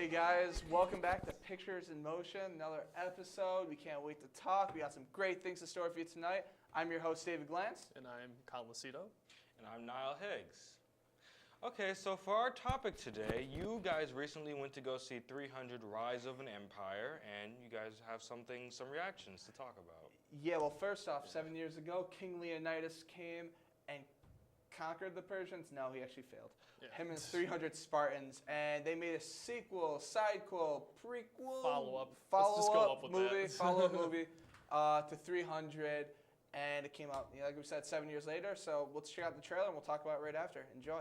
Hey guys, welcome back to Pictures in Motion, another episode. We can't wait to talk. We got some great things in store for you tonight. I'm your host, David Glantz. And I'm Colin Lucido. And I'm Niall Higgs. Okay, so for our topic today, you guys recently went to go see 300 Rise of an Empire, and you guys have some reactions to talk about. Yeah, well, first off, 7 years ago, King Leonidas came and conquered the Persians. No, he actually failed. Yeah. Him and 300 Spartans, and they made a sequel, sidequel, prequel, Follow-up. Let's just go up with movie, that. follow-up movie to 300, and it came out, like we said, 7 years later. So let's check out the trailer, and we'll talk about it right after. Enjoy.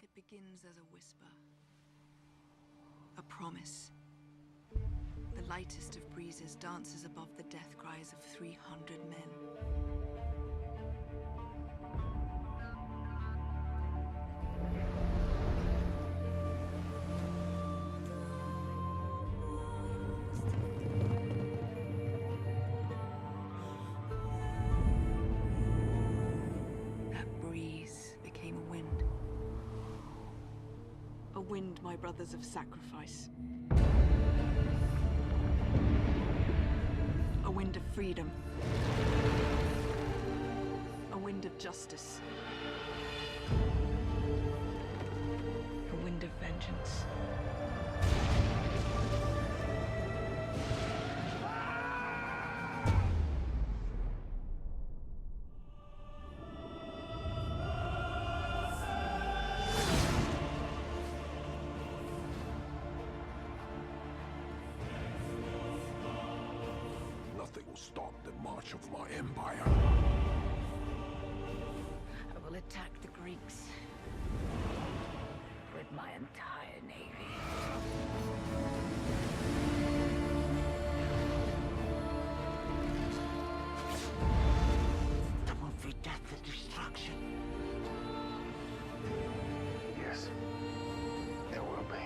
It begins as a whisper, a promise. The lightest of breezes dances above the death cries of 300 men. That breeze became a wind. A wind, my brothers, of sacrifice. A wind of freedom. A wind of justice. A wind of vengeance. Nothing will stop the march of my empire. I will attack the Greeks with my entire navy. There will be death and destruction. Yes, there will be.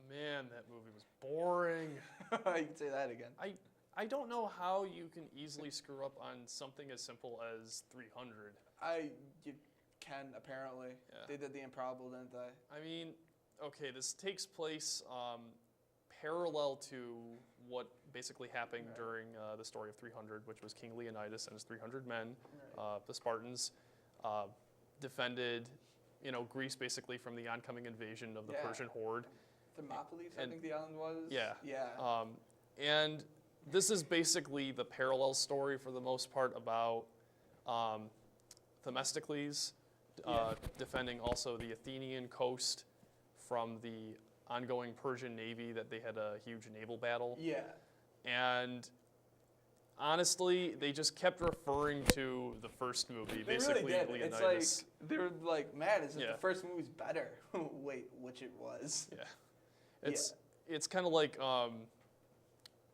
Man, that movie was boring. You can say that again. I don't know how you can easily screw up on something as simple as 300. You can, apparently. Yeah. They did the improbable, didn't they? I mean, okay, this takes place parallel to what basically happened Right. during the story of 300, which was King Leonidas and his 300 men. Right. The Spartans defended, Greece basically from the oncoming invasion of the Yeah. Persian horde. Thermopylae, I And- think the island was. Yeah. Yeah. And this is basically the parallel story for the most part about Themistocles defending also the Athenian coast from the ongoing Persian navy that they had a huge naval battle. Yeah. And honestly, they just kept referring to the first movie, They basically really did. Leonidas. It's like, they were like, man, is it Yeah. the first movie's better? Wait, which it was. Yeah. It's kind of like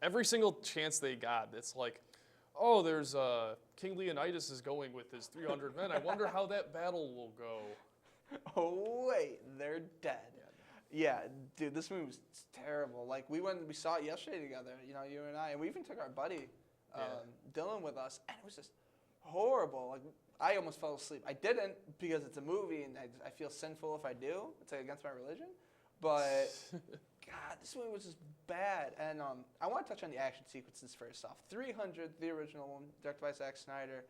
every single chance they got, it's like, oh, there's King Leonidas is going with his 300 men. I wonder how that battle will go. Oh, wait, they're dead. Yeah, dude, this movie was terrible. Like, we saw it yesterday together, you and I, and we even took our buddy, Dylan, with us, and it was just horrible. Like, I almost fell asleep. I didn't because it's a movie, and I feel sinful if I do. It's like against my religion. But God, this movie was just bad. And I want to touch on the action sequences first off. 300, the original one, directed by Zack Snyder.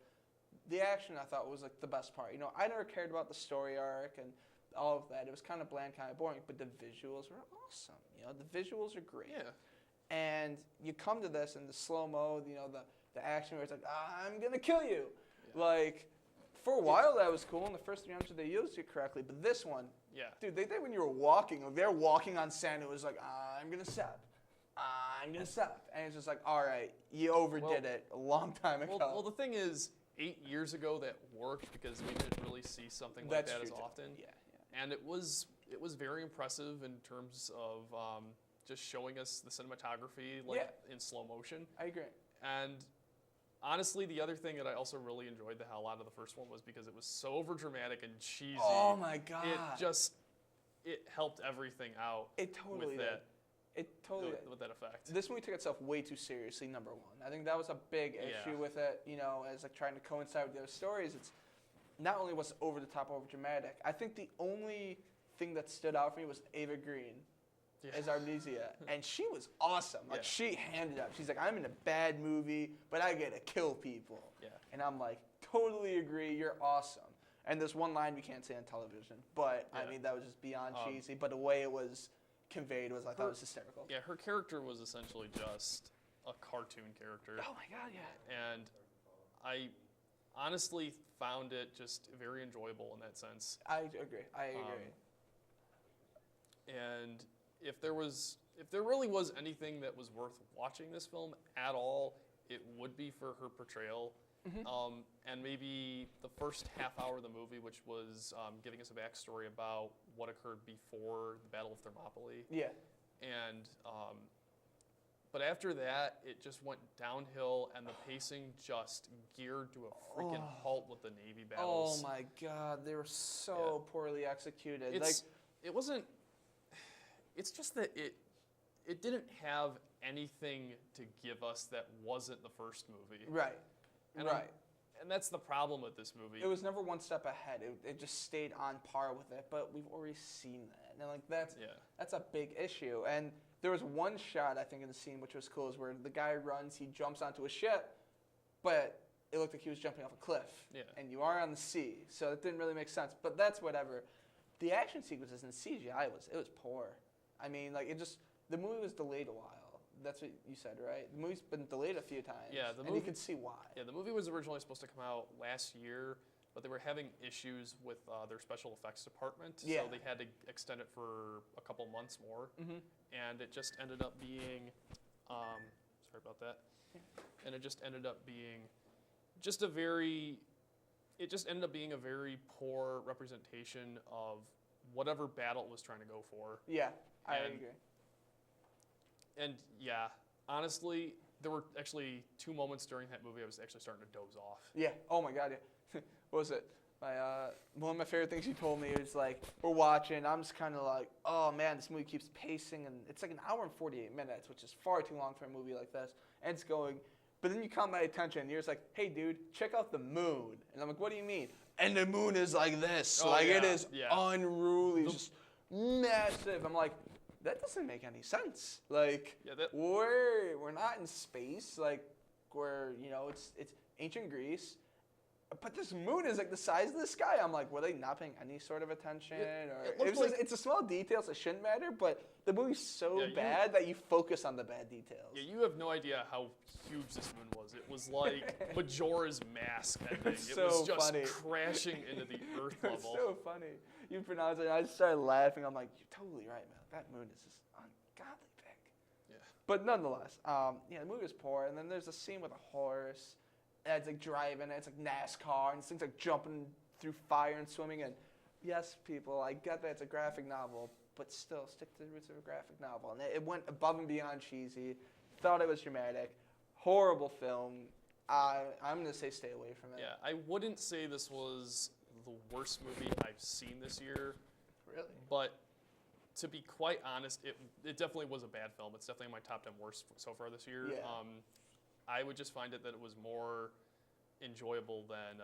The action I thought was like the best part. You know, I never cared about the story arc and all of that. It was kind of bland, kind of boring. But the visuals were awesome. You know, the visuals are great. Yeah. And you come to this and the slow-mo, you know, the action where it's like, I'm going to kill you. Yeah. Like, for a while that was cool. In the first 300, they used it correctly. But this one, Yeah. dude, they did when you were walking. Like, they're walking on sand. It was like, I'm going to step. I'm going to step. And it's just like, all right, you overdid it a long time ago. Well, the thing is, 8 years ago that worked because we didn't really see something like That's that true as too. often. Yeah. And it was very impressive in terms of just showing us the cinematography like in slow motion. I agree. And honestly, the other thing that I also really enjoyed the hell out of the first one was because it was so over dramatic and cheesy. Oh my God. It helped everything out. It totally with did. that. It totally did. With that effect. This movie took itself way too seriously, number one. I think that was a big issue with it, you know, as like trying to coincide with the other stories. It's not only was it over the top, over dramatic. I think the only thing that stood out for me was Ava Green as Artemisia, and she was awesome. Like she handed up. She's like, I'm in a bad movie, but I get to kill people. Yeah. And I'm like, totally agree. You're awesome. And there's one line we can't say on television, but I mean that was just beyond cheesy. But the way it was conveyed was, I thought it was hysterical. Yeah, her character was essentially just a cartoon character. Oh my God, yeah. And I honestly found it just very enjoyable in that sense. I agree. I agree. And if there really was anything that was worth watching this film at all, it would be for her portrayal. And maybe the first half hour of the movie, which was giving us a backstory about what occurred before the Battle of Thermopylae. Yeah. And but after that, it just went downhill, and the pacing just geared to a freaking halt with the Navy battles. Oh my God, they were so poorly executed. It wasn't. It's just that it didn't have anything to give us that wasn't the first movie. Right. And and that's the problem with this movie. It was never one step ahead. It just stayed on par with it, but we've already seen that. And like that's a big issue. And there was one shot, I think, in the scene which was cool, is where the guy runs, he jumps onto a ship, but it looked like he was jumping off a cliff. Yeah. And you are on the sea, so it didn't really make sense. But that's whatever. The action sequences in CGI was poor. I mean, like the movie was delayed a while. That's what you said, right? The movie's been delayed a few times. Yeah, and you can see why. Yeah, the movie was originally supposed to come out last year, but they were having issues with their special effects department, so they had to extend it for a couple months more. And it just ended up being, sorry about that. And it just ended up being a very poor representation of whatever battle it was trying to go for. Yeah, I agree. And yeah, honestly, there were actually 2 moments during that movie I was actually starting to doze off. Yeah. Oh my God. Yeah. What was it? One of my favorite things you told me is like, we're watching. I'm just kind of like, oh man, this movie keeps pacing, and it's like an hour and 48 minutes, which is far too long for a movie like this. And it's going, but then you caught my attention, and you're just like, hey dude, check out the moon. And I'm like, what do you mean? And the moon is like this. It is unruly, just massive. I'm like, that doesn't make any sense. Like, we're not in space. Like, it's ancient Greece. But this moon is like the size of the sky. I'm like, were they not paying any sort of attention? It's a small details that shouldn't matter, but the movie's so bad that you focus on the bad details. Yeah, you have no idea how huge this moon was. It was like Majora's Mask ending. It was just crashing into the Earth level. It's so funny. You pronounce it, and I just started laughing. I'm like, you're totally right, man. That moon is just ungodly big. Yeah. But nonetheless, the movie is poor. And then there's a scene with a horse. And it's like driving. It's like NASCAR. And things like jumping through fire and swimming. And yes, people, I get that it's a graphic novel, but still stick to the roots of a graphic novel. And it went above and beyond cheesy. Thought it was dramatic. Horrible film. I'm going to say stay away from it. Yeah, I wouldn't say this was the worst movie I've seen this year. Really? But to be quite honest, it definitely was a bad film. It's definitely my top 10 worst so far this year. Yeah. I would just find it that it was more enjoyable than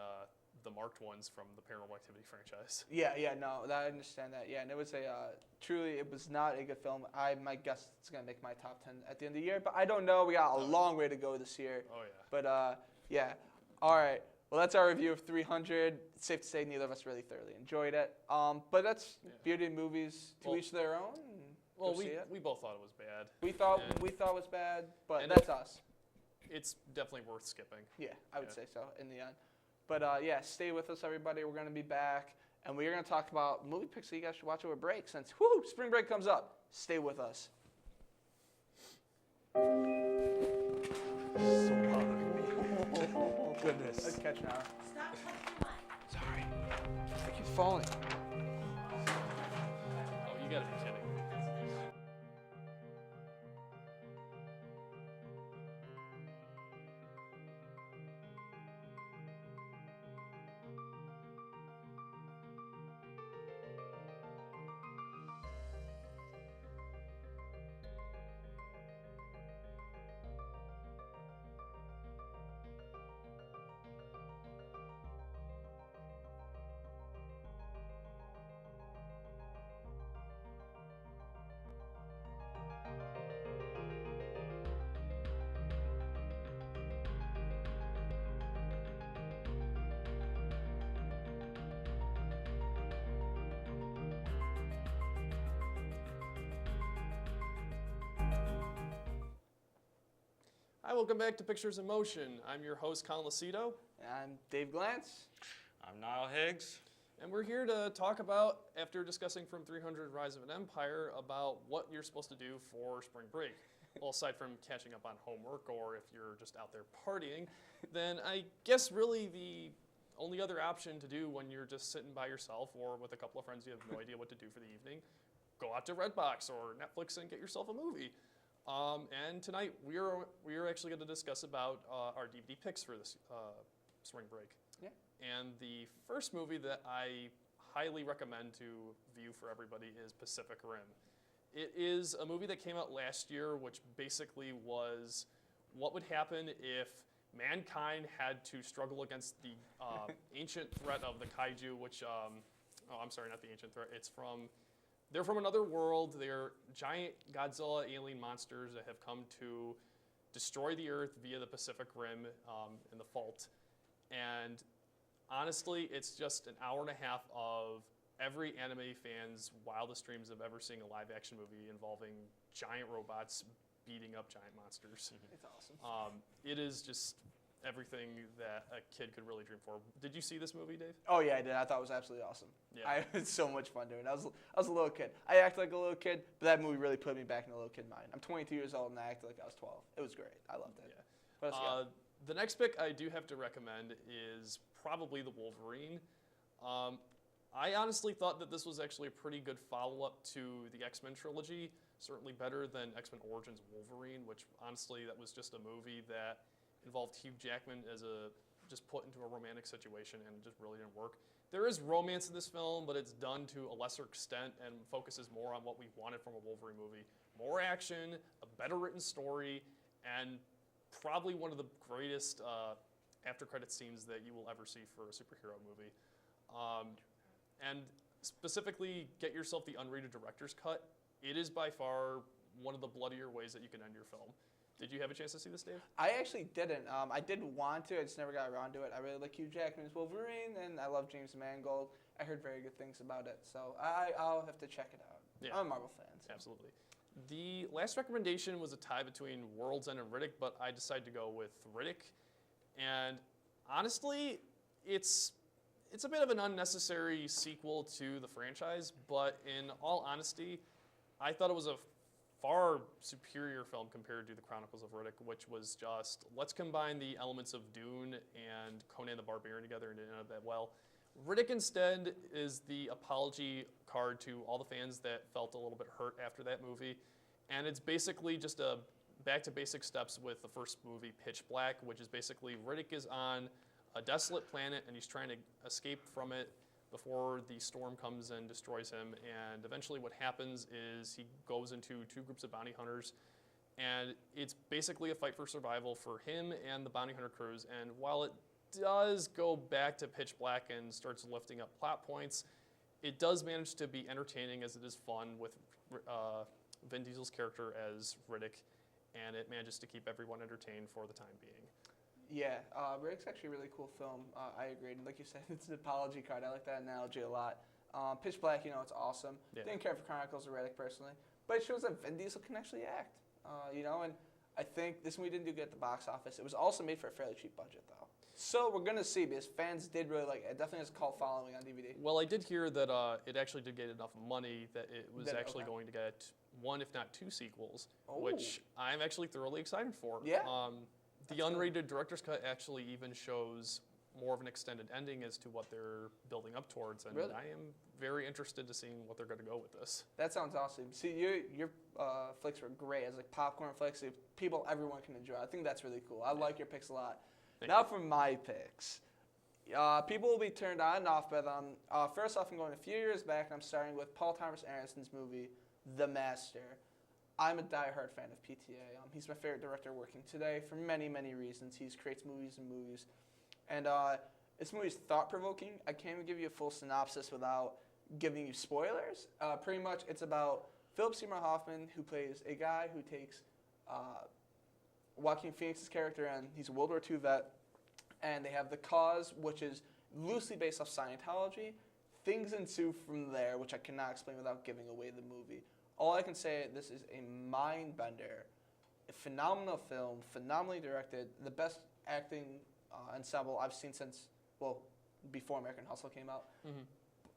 the marked ones from the Paranormal Activity franchise. Yeah, no, I understand that. Yeah, and it was it was not a good film. My guess it's going to make my top 10 at the end of the year, but I don't know. We got a long way to go this year. Oh, yeah. But, yeah. All right. Well, that's our review of 300. It's safe to say neither of us really thoroughly enjoyed it. But that's beauty in movies to each their own. Well, go see it. we both thought it was bad. We thought and- it was bad, but and that's us. It's definitely worth skipping. Yeah, I would Yeah. say so in the end. But yeah, stay with us, everybody. We're going to be back, and we're going to talk about movie picks that you guys should watch over break. Since spring break comes up, stay with us. So bothering me. Goodness. Let's catch an hour. Stop touching your mic. Sorry, I keep falling. Oh, you gotta be kidding. Hi, welcome back to Pictures in Motion. I'm your host, Colin Lucido, I'm Dave Glantz. I'm Niall Higgs. and we're here to talk about, after discussing From 300 Rise of an Empire, about what you're supposed to do for spring break. Well, aside from catching up on homework or if you're just out there partying, then I guess really the only other option to do when you're just sitting by yourself or with a couple of friends you have no idea what to do for the evening, go out to Redbox or Netflix and get yourself a movie. And tonight we are actually going to discuss about our DVD picks for this spring break. Yeah. And the first movie that I highly recommend to view for everybody is Pacific Rim. It is a movie that came out last year, which basically was what would happen if mankind had to struggle against the ancient threat of the kaiju, which, I'm sorry, not the ancient threat. They're from another world. They're giant Godzilla alien monsters that have come to destroy the Earth via the Pacific Rim in the fault. And honestly, it's just an hour and a half of every anime fan's wildest dreams of ever seeing a live-action movie involving giant robots beating up giant monsters. It's awesome. It is just everything that a kid could really dream for. Did you see this movie, Dave? Oh yeah, I did. I thought it was absolutely awesome. Yeah. I had so much fun doing it. I was a little kid. I acted like a little kid, but that movie really put me back in a little kid mind. I'm 22 years old and I acted like I was 12. It was great. I loved it. Yeah. What else you got? The next pick I do have to recommend is probably The Wolverine. I honestly thought that this was actually a pretty good follow-up to the X-Men trilogy, certainly better than X-Men Origins Wolverine, which honestly that was just a movie that involved Hugh Jackman as just put into a romantic situation and it just really didn't work. There is romance in this film, but it's done to a lesser extent and focuses more on what we wanted from a Wolverine movie. More action, a better written story, and probably one of the greatest after-credit scenes that you will ever see for a superhero movie. And specifically, get yourself the unrated director's cut. It is by far one of the bloodier ways that you can end your film. Did you have a chance to see this, Dave? I actually didn't. I did want to. I just never got around to it. I really like Hugh Jackman as Wolverine, and I love James Mangold. I heard very good things about it, so I'll have to check it out. Yeah. I'm a Marvel fan. So. Absolutely. The last recommendation was a tie between World's End and Riddick, but I decided to go with Riddick. And honestly, it's a bit of an unnecessary sequel to the franchise, but in all honesty, I thought it was a far superior film compared to the Chronicles of Riddick, which was just, let's combine the elements of Dune and Conan the Barbarian together and it ended up that well. Riddick instead is the apology card to all the fans that felt a little bit hurt after that movie. And it's basically just a back to basic steps with the first movie, Pitch Black, which is basically Riddick is on a desolate planet and he's trying to escape from it before the storm comes and destroys him. And eventually what happens is he goes into two groups of bounty hunters, and it's basically a fight for survival for him and the bounty hunter crews. And while it does go back to Pitch Black and starts lifting up plot points, it does manage to be entertaining as it is fun with Vin Diesel's character as Riddick, and it manages to keep everyone entertained for the time being. Yeah, Riddick's actually a really cool film. I agree. And like you said, it's an apology card. I like that analogy a lot. Pitch Black, it's awesome. Yeah. Didn't care for Chronicles of Riddick personally, but it shows that Vin Diesel can actually act. You know, and I think this movie didn't do good at the box office. It was also made for a fairly cheap budget, though. So we're gonna see because fans did really like it. It definitely has a cult following on DVD. Well, I did hear that it actually did get enough money that it was actually Okay. going to get one, if not two sequels, Oh. which I'm actually thoroughly excited for. Yeah. The unrated director's cut actually even shows more of an extended ending as to what they're building up towards, and Really? I am very interested to seeing what they're going to go with this. That sounds awesome. See, your flicks were great as like popcorn flicks. Everyone can enjoy. I think that's really cool. I like your picks a lot. Thank Now you. for my picks. People will be turned on and off by them. First off, I'm going a few years back, and I'm starting with Paul Thomas Anderson's movie, The Master. I'm a diehard fan of PTA. He's my favorite director working today for many, many reasons. He creates movies and movies. And this movie is thought-provoking. I can't even give you a full synopsis without giving you spoilers. Pretty much, it's about Philip Seymour Hoffman, who plays a guy who takes Joaquin Phoenix's character, and he's a World War II vet, and they have The Cause, which is loosely based off Scientology. Things ensue from there, which I cannot explain without giving away the movie. All I can say, this is a mind-bender, a phenomenal film, phenomenally directed, the best acting ensemble I've seen since, well, before American Hustle came out.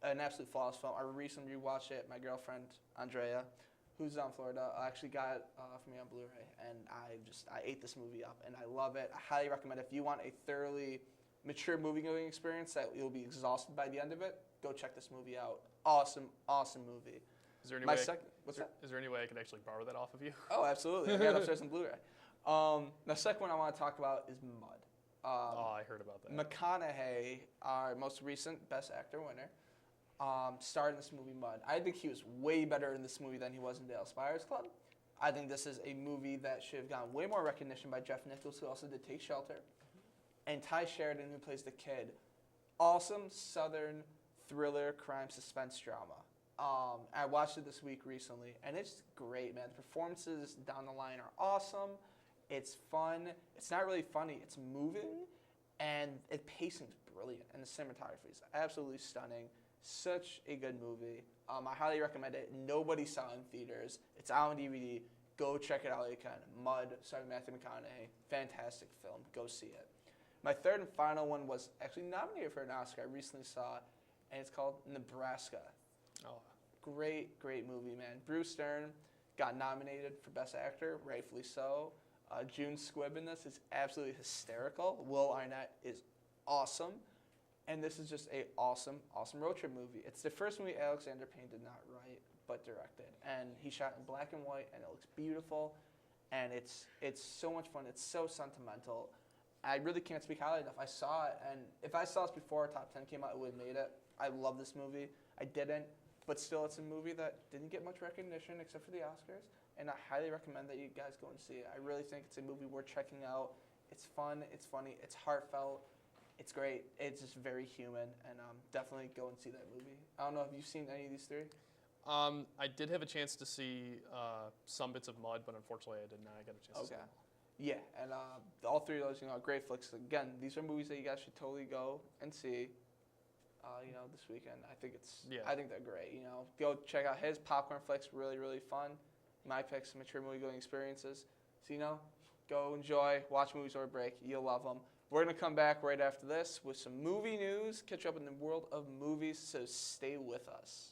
An absolute flawless film. I recently rewatched it. My girlfriend, Andrea, who's down in Florida, actually got it for me on Blu-ray, and I ate this movie up, and I love it. I highly recommend it. If you want a thoroughly mature movie-going experience that you'll be exhausted by the end of it, go check this movie out. Awesome, awesome movie. Is there any My way? second, what's that? Is there any way I could actually borrow that off of you? Oh, absolutely. I got it upstairs on Blu-ray. The second one I want to talk about is Mud. Oh, I heard about that. McConaughey, our most recent Best Actor winner, starred in this movie Mud. I think he was way better in this movie than he was in Dallas Buyers Club. I think this is a movie that should have gotten way more recognition by Jeff Nichols, who also did Take Shelter, and Ty Sheridan, who plays the kid. Awesome Southern thriller crime suspense drama. I watched it this week recently, and it's great, man. The performances down the line are awesome. It's fun. It's not really funny. It's moving, and the pacing's brilliant, and the cinematography is absolutely stunning. Such a good movie. I highly recommend it. Nobody saw it in theaters. It's out on DVD. Go check it out if you can. Mud, starring Matthew McConaughey. Fantastic film. Go see it. My third and final one was actually nominated for an Oscar. I recently saw it, and it's called Nebraska. Oh, Great, great movie, man. Bruce Stern got nominated for Best Actor, rightfully so. June Squibb in this is absolutely hysterical. Will Arnett is awesome. And this is just a awesome, awesome road trip movie. It's the first movie Alexander Payne did not write, but directed. And he shot in black and white, and it looks beautiful. And it's so much fun. It's so sentimental. I really can't speak highly enough. I saw it, and if I saw this before Top 10 came out, it would have made it. I love this movie. I didn't, but still, it's a movie that didn't get much recognition except for the Oscars. And I highly recommend that you guys go and see it. I really think it's a movie worth checking out. It's fun, it's funny, it's heartfelt, it's great. It's just very human, and definitely go and see that movie. I don't know if you've seen any of these three. I did have a chance to see some bits of Mud, but unfortunately I did not get a chance to see Okay. them. Yeah, and all three of those, great flicks. Again, these are movies that you guys should totally go and see. This weekend. I think they're great. Go check out his popcorn flicks. Really, really fun. My picks, mature movie going experiences. So go enjoy, watch movies over break. You'll love them. We're gonna come back right after this with some movie news. Catch you up in the world of movies. So stay with us.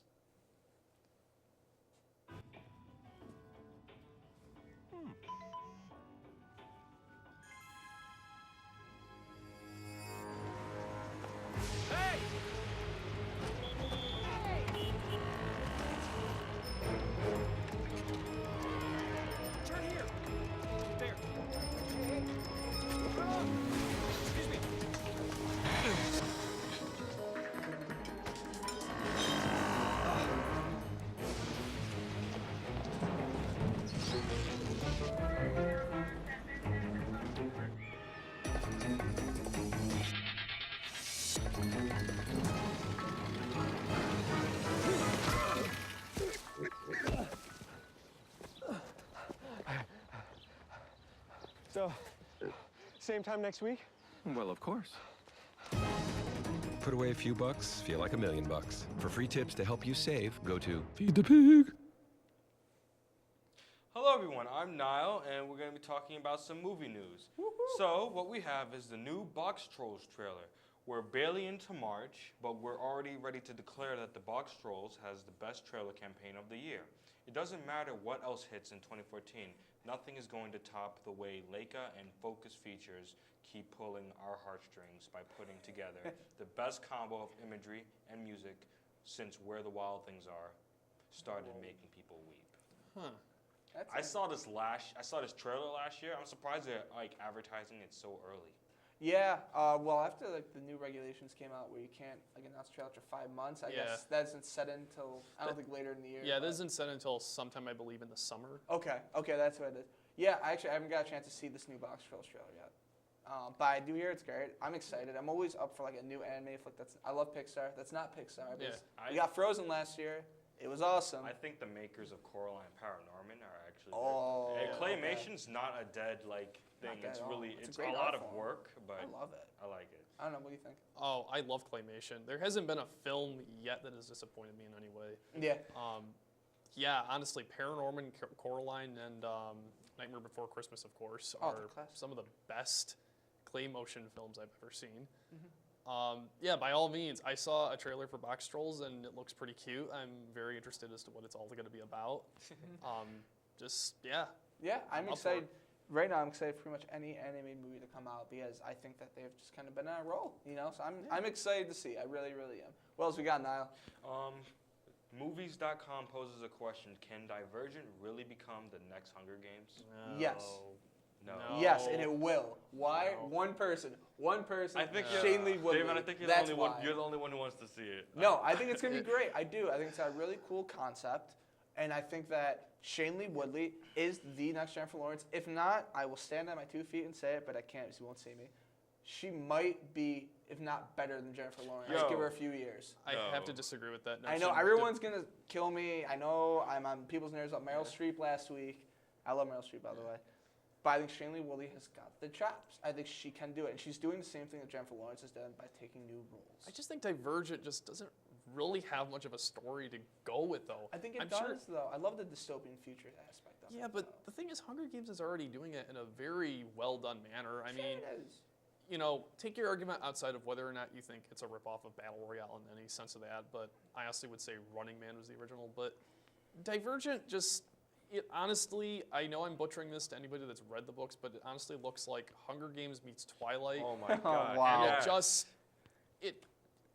So, same time next week? Well, of course. Put away a few bucks, feel like $1,000,000. For free tips to help you save, go to Feed the Pig. I'm Niall, and we're going to be talking about some movie news. So, what we have is the new Box Trolls trailer. We're barely into March, but we're already ready to declare that the Box Trolls has the best trailer campaign of the year. It doesn't matter what else hits in 2014, nothing is going to top the way Leica and Focus Features keep pulling our heartstrings by putting together the best combo of imagery and music since Where the Wild Things Are started making people weep. I saw this trailer last year. I'm surprised they're like advertising it so early. Yeah, well, after like the new regulations came out where you can't like announce a trailer after 5 months, I guess that isn't set until I don't think later in the year. Yeah, this isn't set until sometime I believe in the summer. Okay, that's what it is. Yeah, I haven't got a chance to see this new Box Trolls trailer yet. But I do hear it's great. I'm excited. I'm always up for like a new anime flick. I love Pixar. That's not Pixar. We got Frozen last year. It was awesome. I think the makers of Coraline Paranorman are actually great. And Claymation's not a dead like thing. Not It's dead at all. really It's a it's great a lot art of form. work, but I love it. I like it. I don't know. What do you think? Oh, I love claymation. There hasn't been a film yet that has disappointed me in any way. Yeah. Yeah, honestly, Paranorman, Coraline, and Nightmare Before Christmas, of course, Oh, are they're classic. some of the best clay motion films I've ever seen. Mm-hmm. Yeah, by all means, I saw a trailer for Box Trolls, and it looks pretty cute. I'm very interested as to what it's all going to be about. Yeah, I'm up for excited. it. Right now, I'm excited for pretty much any animated movie to come out because I think that they've just kind of been on a roll, you know. So I'm excited to see. I really, really am. What else we got, Niall? Movies.com poses a question: can Divergent really become the next Hunger Games? Yes. No. Yes, and it will. Why? No. One person. I think Shane Lee Woodley. David, I think That's you're why. the only one who wants to see it. No, I think it's gonna be great. I do. I think it's a really cool concept, and I think that Shane Lee Woodley is the next Jennifer Lawrence. If not, I will stand on my 2 feet and say it, but I can't because you won't see me. She might be, if not better than Jennifer Lawrence. Yo. Give her a few years. I have to disagree with that. I know notion. everyone's gonna kill me. I know I'm on people's nerves about Meryl Streep last week. I love Meryl Streep, by the way. But I think Shane Lee Woodley has got the chops. I think she can do it, and she's doing the same thing that Jennifer Lawrence has done by taking new roles. I just think Divergent just doesn't really have much of a story to go with, though. I think it I'm does, sure- though. I love the dystopian future aspect of it. Yeah, but the thing is, Hunger Games is already doing it in a very well done manner. I mean, it is. you know, take your argument outside of whether or not you think it's a ripoff of Battle Royale in any sense of that, but I honestly would say Running Man was the original. But Divergent just, it honestly, I know I'm butchering this to anybody that's read the books, but it honestly looks like Hunger Games meets Twilight. Oh my God! wow. And Yeah. it just,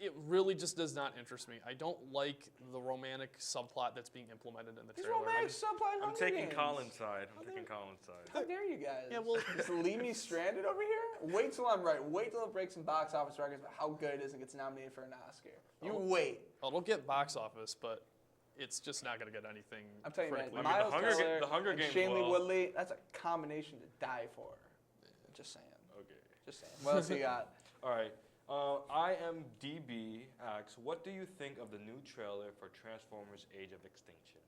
it really just does not interest me. I don't like the romantic subplot that's being implemented in the These trailer. romantic subplot I'm Hunger taking Games. Colin's side. I'm taking Colin's side. How dare you guys? Yeah, well- Just leave me stranded over here? Wait till I'm right. Wait till it breaks some box office records about how good it is and gets nominated for an Oscar. You wait. Well, it'll get box office, but it's just not going to get anything. I'm telling you, man. critically. I mean, Miles Teller the Hunger and Games Shane Lee will. Woodley, that's a combination to die for. Just saying. Okay. Just saying. What else you got? All right. IMDb asks, what do you think of the new trailer for Transformers: Age of Extinction?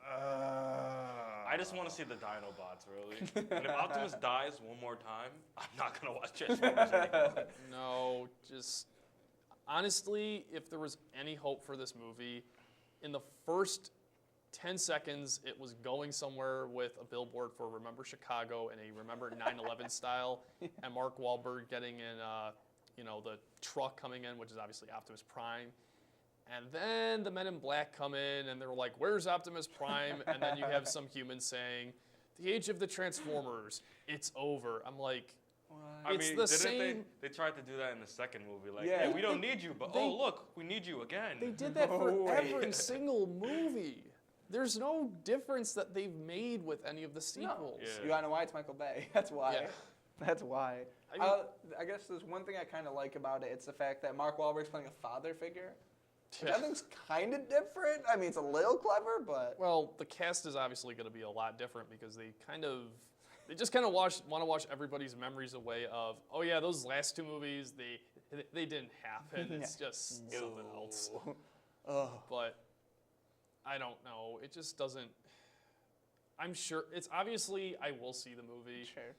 I just want to see the Dinobots, really. And if Optimus dies one more time, I'm not gonna watch Transformers anymore. No, just honestly, if there was any hope for this movie, in the first 10 seconds, it was going somewhere with a billboard for Remember Chicago and a Remember 9/11 style, and Mark Wahlberg getting in, the truck coming in, which is obviously Optimus Prime. And then the Men in Black come in, and they're like, "Where's Optimus Prime?" And then you have some humans saying, "The age of the Transformers, it's over." I'm like, I It's mean, the didn't same- They tried to do that in the second movie. Like, Yeah. hey, we don't need you, but They- oh look, we need you again. they did that for No way. every single movie. There's no difference that they've made with any of the sequels. Yeah. You wanna know why? It's Michael Bay. That's why. Yeah. That's why. I mean- I guess there's one thing I kind of like about it. It's the fact that Mark Wahlberg's playing a father figure. Which I Yeah. think's kind of different. I mean, it's a little clever, but Well, the cast is obviously going to be a lot different because they just kind of want to wash everybody's memories away of, oh yeah, those last two movies, they didn't happen. It's just something else. Ugh. But I don't know. It just doesn't. I'm sure it's obviously I will see the movie, Sure.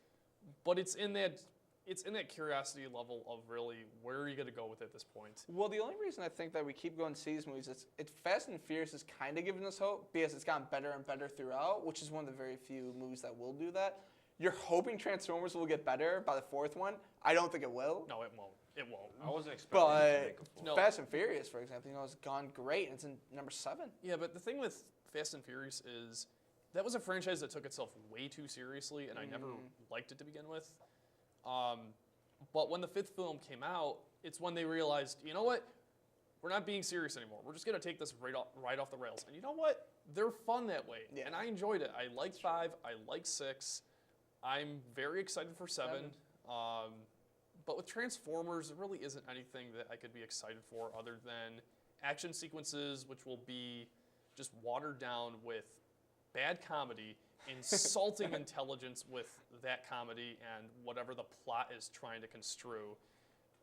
but it's in that it's in that curiosity level of really where are you going to go with it at this point? Well, the only reason I think that we keep going to see these movies is it's Fast and Furious is kind of giving us hope because it's gotten better and better throughout, which is one of the very few movies that will do that. You're hoping Transformers will get better by the fourth one. I don't think it will. No, it won't. It won't. I wasn't expecting it to But make a fourth. No. Fast and Furious, for example, has gone great. And it's in number 7. Yeah, but the thing with Fast and Furious is that was a franchise that took itself way too seriously, and I never liked it to begin with. But when the 5th film came out, it's when they realized, you know what? We're not being serious anymore. We're just going to take this right off the rails. And you know what? They're fun that way. Yeah. And I enjoyed it. I like 5. I like 6. I'm very excited for 7. But with Transformers, there really isn't anything that I could be excited for other than action sequences, which will be just watered down with bad comedy, insulting intelligence with that comedy and whatever the plot is trying to construe.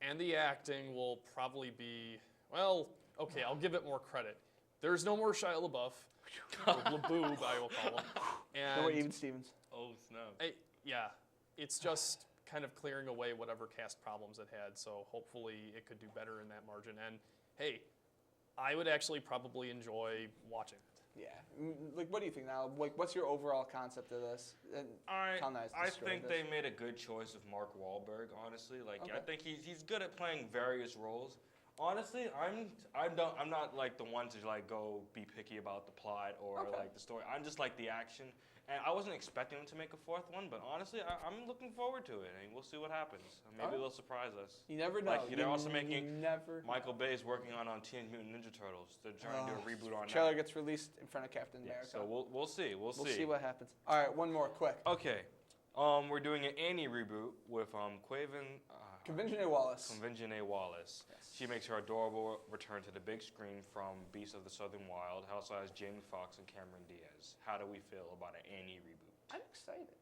And the acting will probably be, well, okay, I'll give it more credit. There's no more Shia LaBeouf, or LaBoob, I will call him. And No more Even Stevens. Oh, snap. yeah, it's just kind of clearing away whatever cast problems it had. So hopefully it could do better in that margin. And hey, I would actually probably enjoy watching it. Yeah. Like, what do you think now? Like, what's your overall concept of this? And I Cal Nye's I destroyed think this. they made a good choice with Mark Wahlberg. Honestly, like I Okay. think he's good at playing various roles. Honestly, I'm not like the one to like go be picky about the plot or Okay. like the story. I'm just like the action, and I wasn't expecting them to make a 4th one, but honestly, I'm looking forward to it, and we'll see what happens. Maybe Alright. they'll surprise us. You never know. Like, they're also making You never Michael Bay's working on Teenage Mutant Ninja Turtles. They're trying to do a reboot on trailer that. gets released in front of Captain Yeah, America. so we'll see. We'll see what happens. All right, one more, quick. Okay, we're doing an Annie reboot with Quaven. Convention Wallace. Convention Wallace. Yes. She makes her adorable return to the big screen from Beasts of the Southern Wild. Also has Jamie Foxx and Cameron Diaz. How do we feel about an Annie reboot? I'm excited.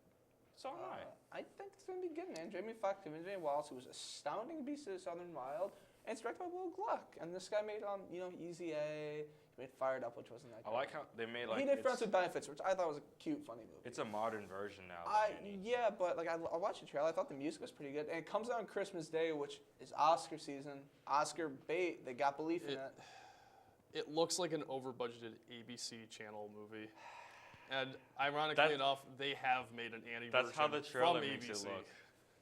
So am I. I think it's going to be good, man. Jamie Foxx, Convention Wallace, who was astounding Beast of the Southern Wild, and it's directed by Will Gluck. And this guy made, Easy A. He made Fired Up, which wasn't that I good. like how they made like he did it's, Friends with Benefits, which I thought was a cute, funny movie. it's a modern version now. Of Annie. Yeah, but like I watched the trailer. I thought the music was pretty good, and it comes out on Christmas Day, which is Oscar season. Oscar bait. They got belief in it. It looks like an over-budgeted ABC channel movie. And ironically enough, they have made an Annie That's version how the trailer from makes ABC. it look.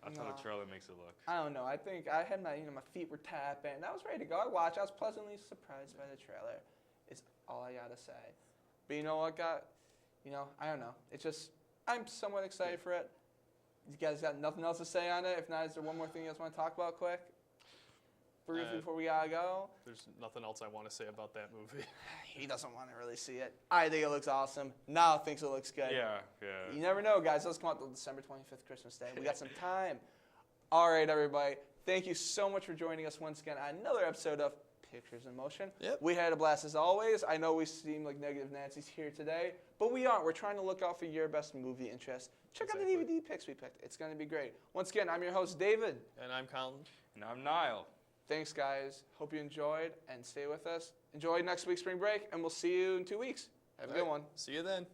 That's how No. the trailer makes it look. I don't know. I think I had my feet were tapping. I was ready to go. I watched. I was pleasantly surprised by the trailer. It's all I gotta say. But you know what, I don't know. It's just I'm somewhat excited for it. You guys got nothing else to say on it? If not, is there one more thing you guys want to talk about quick? Briefly before we gotta go. There's nothing else I want to say about that movie. He doesn't want to really see it. I think it looks awesome. Now thinks it looks good. Yeah. You never know, guys. Let's come out till December 25th, Christmas Day. We got some time. All right, everybody. Thank you so much for joining us once again on another episode of Pictures in Motion. Yep. We had a blast as always. I know we seem like negative Nancy's here today, but we aren't. We're trying to look out for your best movie interests. Check out the DVD picks we picked. It's going to be great. Once again, I'm your host, David. And I'm Colin. And I'm Niall. Thanks, guys. Hope you enjoyed and stay with us. Enjoy next week's spring break, and we'll see you in 2 weeks. Have a good one. See you then.